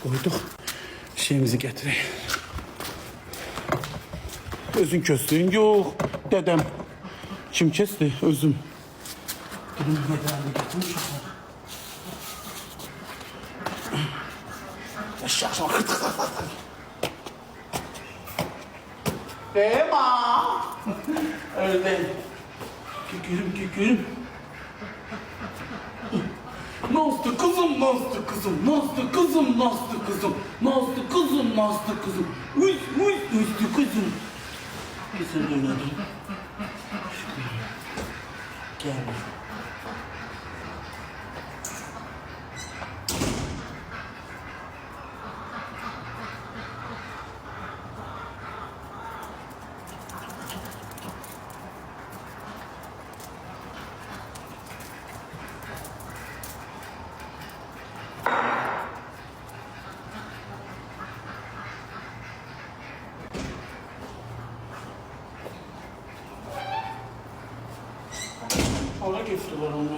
Koyduk. Şeyimizi getireyim. Özün köstüğün yok. Dedem. Kim kesti? Özüm. Dedim medalini getirmiş. Yaşa. Dema. Öyle. Kükürüm. Nazlı kızım. Üstü kızım. Bir sen oynadın. Gel. Ona götürüyorlar onu.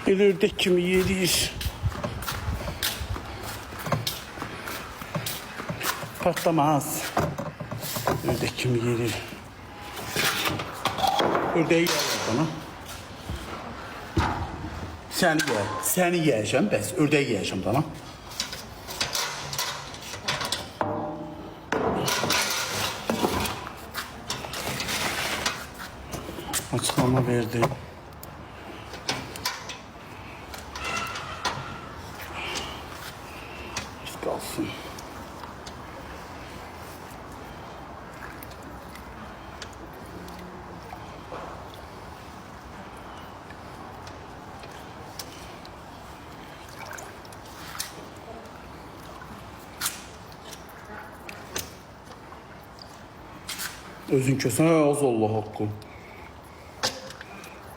El ördek kimi yedir. Patlamaz. Ördek kimi yedir. Ördeği yer bana. Seni yiyeceğim, bəs ördəyi yiyeceğim tamam. Açıklama verdi. Kalsın. Özün kösən, az Allah haqqı.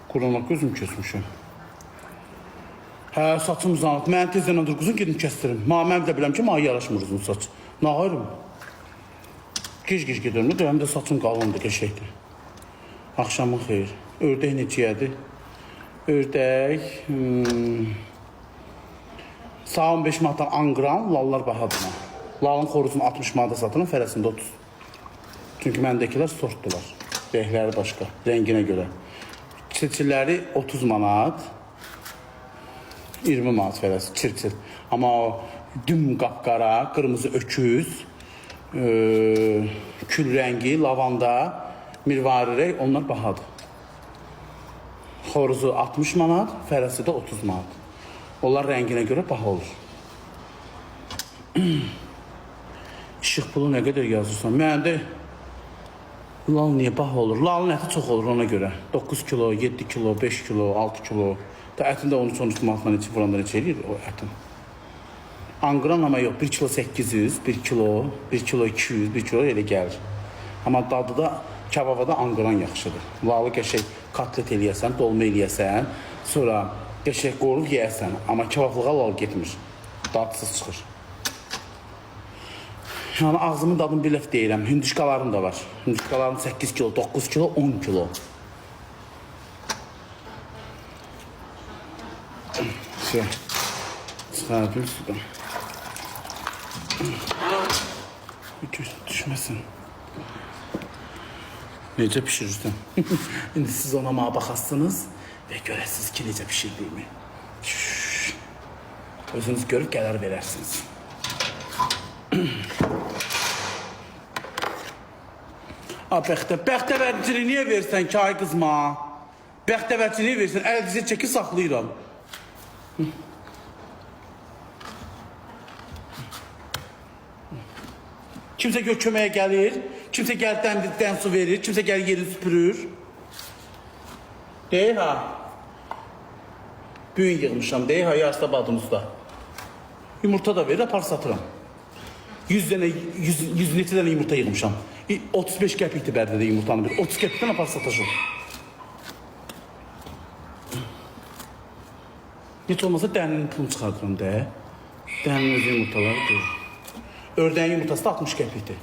Qurana gözüm kesmişim. Hə, saçım uzanıb. Mən tezdən dur quzun gedim kəstirim. Mən də biləm ki, mənə yaraşmır uzun saç. Nə ayrım? Gic gedirəm. Həm də saçım qalındır, qəşəkdir. Axşamın xeyir. Ördək neçəyədir? Ördək... Sağ 15 manatdan 10 qram, lallar bahadır. Lalın xoruzunu 60 manata satılır, fərəsində 30. Çünki məndəkilər sortdular. Rəhləri başqa, rənginə görə. Çirçilləri 30 manat, 20 manat fərəsi, çirçil. Amma o düm qapqara, qırmızı öküz, kül rəngi, lavanda, mirvari rəng, onlar bahadır. Xoruzu 60 manat, fərəsi də 30 manat. Onlar rənginə görə baha olur. İşıq pulu nə qədər yazırsan? Məndə lal niyə baha olur? Lalın əti çox olur ona görə. 9 kilo, 7 kilo, 5 kilo, 6 kilo. Ətində 13-13 manatla neçə vuranda neçə eləyir o ətin. Anqran ama yox, 1 kilo 800, 1 kilo 200, 1 kilo elə gəlir. Amma dadı da kebabada anqran yaxşıdır. Lalı qəşək katlet eləyəsən, dolma eləyəsən, sonra qəşək qorub yeyəsən. Amma kebablığa lal getmir. Dadsız çıxır. Yani ağzımın dadını bir ləf deyirəm. Hündüşkalarım da var. Hündüşkalarım 8 kilo, 9 kilo, 10 kilo. Şey, çıxardım sudan. Düşməsin. Necə pişirirsən? İndi siz ona mənə baxasınız və görəsiniz ki, necə pişirdiyimi. Özünüz görüb qərar verərsiniz. Bəxtəvərçiliyi niyə versən ki, ay qızma? Bəxtəvərçiliyi versən, əl dizi çəki saxlayıram. Kimsə gör köməyə gəlir, kimsə gəlir dəmdən su verir, kimsə gəlir yerini süpürür. Deyir ha. Büyün yığmışam, deyir ha, yarısı badımızda. Yumurta da verir, apar satıram. 100 neçə dənə yumurta yığmışam. 35 qəpikdir bərdədə yumurtanı bir. 30 qəpikdən apar satacağım. Heç olmasa dərinin pulunu çıxardıram de. Dənin öz yumurtaları deyil. Ördəyin yumurtası da 60 qəpikdir.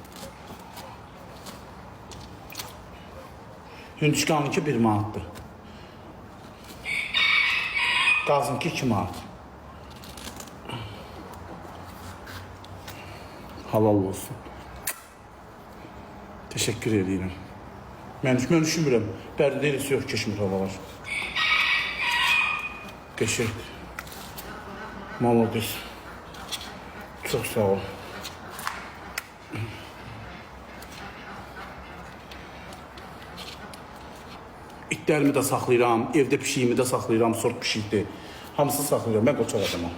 Hündüşkanınki 1 manatdır. Qazınki 2 manat. Halal olsun. Teşekkür edirəm. Mən düşünmürəm. Bərdə elə yox keçmir havalar. Qəşəng. Malades. Çox sağ ol. İtlərimi də saxlayıram, evdə pişiyimi də saxlayıram, sort pişikdir. Hamısını saxlayıram, mən qoçaq adamam.